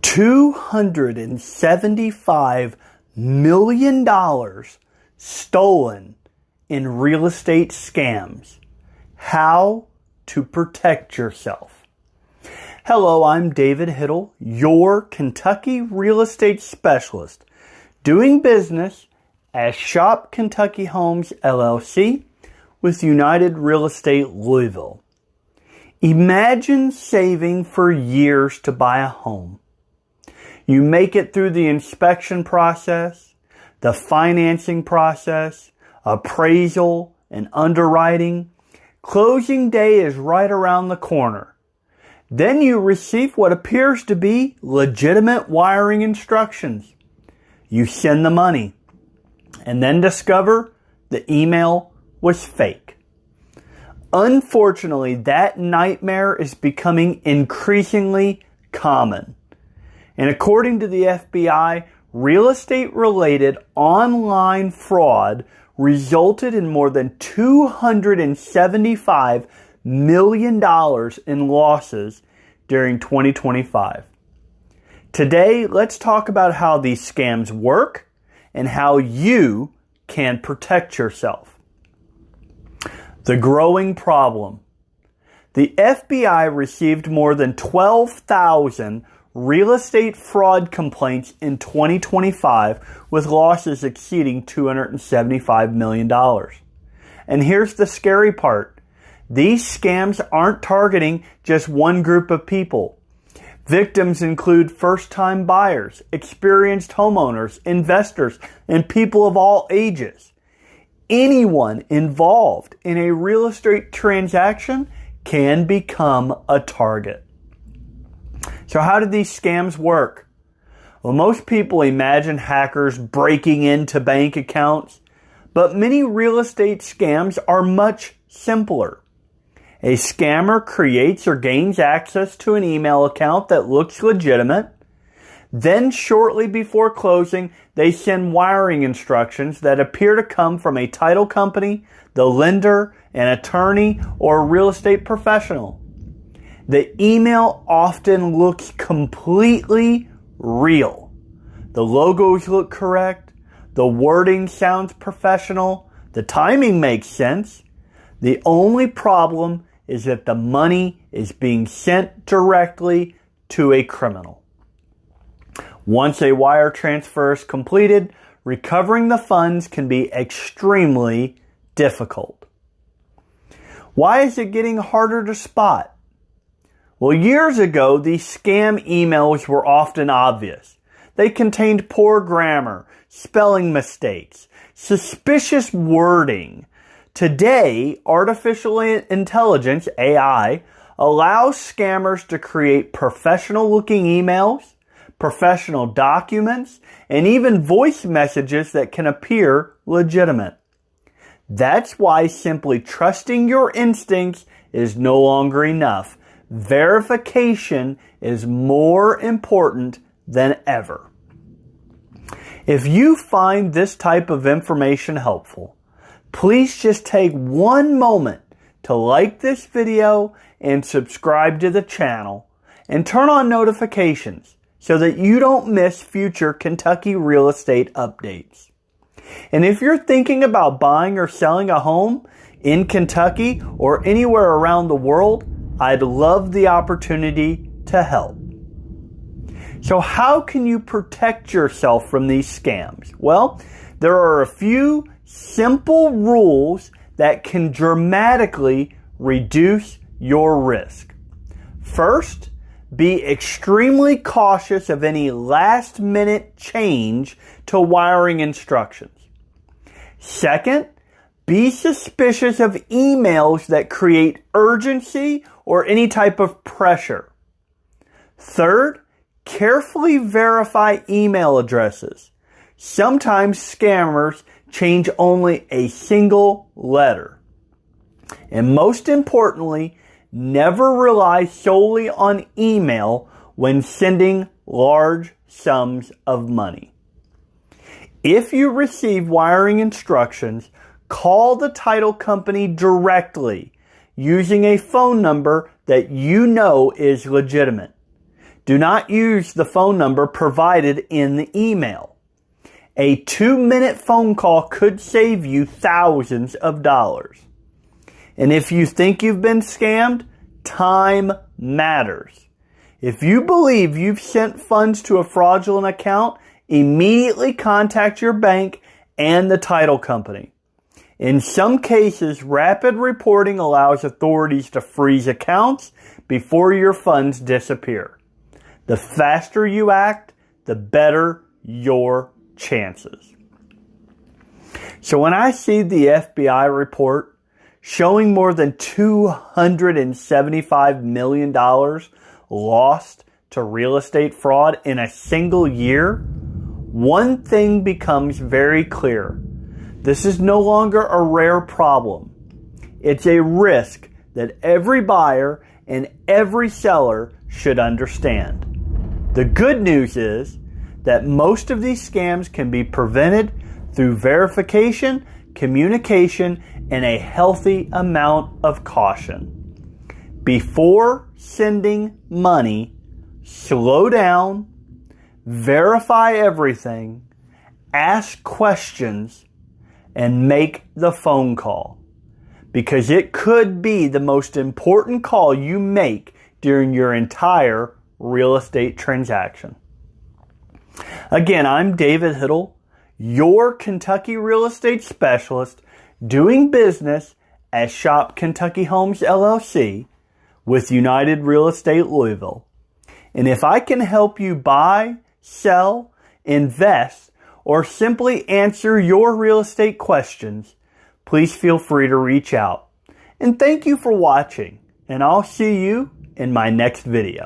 $275 million stolen in real estate scams. How to protect yourself. Hello, I'm David Hittle, your Kentucky real estate specialist, doing business as Shop Kentucky Homes LLC with United Real Estate Louisville. Imagine saving for years to buy a home. You make it through the inspection process, the financing process, appraisal, and underwriting. Closing day is right around the corner. Then you receive what appears to be legitimate wiring instructions. You send the money and then discover the email was fake. Unfortunately, that nightmare is becoming increasingly common. And according to the FBI, real estate-related online fraud resulted in more than $275 million in losses during 2025. Today, let's talk about how these scams work and how you can protect yourself. The growing problem. The FBI received more than 12,000 real estate fraud complaints in 2025 with losses exceeding $275 million. And here's the scary part. These scams aren't targeting just one group of people. Victims include first-time buyers, experienced homeowners, investors, and people of all ages. Anyone involved in a real estate transaction can become a target. So how do these scams work? Well, most people imagine hackers breaking into bank accounts, but many real estate scams are much simpler. A scammer creates or gains access to an email account that looks legitimate. Then shortly before closing, they send wiring instructions that appear to come from a title company, the lender, an attorney, or a real estate professional. The email often looks completely real. The logos look correct. The wording sounds professional. The timing makes sense. The only problem is that the money is being sent directly to a criminal. Once a wire transfer is completed, recovering the funds can be extremely difficult. Why is it getting harder to spot? Well, years ago, these scam emails were often obvious. They contained poor grammar, spelling mistakes, suspicious wording. Today, artificial intelligence, AI, allows scammers to create professional-looking emails, professional documents, and even voice messages that can appear legitimate. That's why simply trusting your instincts is no longer enough. Verification is more important than ever. If you find this type of information helpful, please just take one moment to like this video and subscribe to the channel and turn on notifications so that you don't miss future Kentucky real estate updates. And if you're thinking about buying or selling a home in Kentucky or anywhere around the world, I'd love the opportunity to help. So how can you protect yourself from these scams? Well, there are a few simple rules that can dramatically reduce your risk. First, be extremely cautious of any last-minute change to wiring instructions. Second, be suspicious of emails that create urgency or any type of pressure. Third, carefully verify email addresses. Sometimes scammers change only a single letter. And most importantly, never rely solely on email when sending large sums of money. If you receive wiring instructions, call the title company directly using a phone number that you know is legitimate. Do not use the phone number provided in the email. A 2-minute phone call could save you thousands of dollars. And if you think you've been scammed, time matters. If you believe you've sent funds to a fraudulent account, immediately contact your bank and the title company. In some cases, rapid reporting allows authorities to freeze accounts before your funds disappear. The faster you act, the better your chances. So when I see the FBI report showing more than $275 million lost to real estate fraud in a single year, one thing becomes very clear. This is no longer a rare problem. It's a risk that every buyer and every seller should understand. The good news is that most of these scams can be prevented through verification, communication, and a healthy amount of caution. Before sending money, slow down, verify everything, ask questions, and make the phone call, because it could be the most important call you make during your entire real estate transaction. Again, I'm David Hittle, your Kentucky real estate specialist, doing business as Shop Kentucky Homes LLC with United Real Estate Louisville. And if I can help you buy, sell, invest, or simply answer your real estate questions, please feel free to reach out. And thank you for watching, and I'll see you in my next video.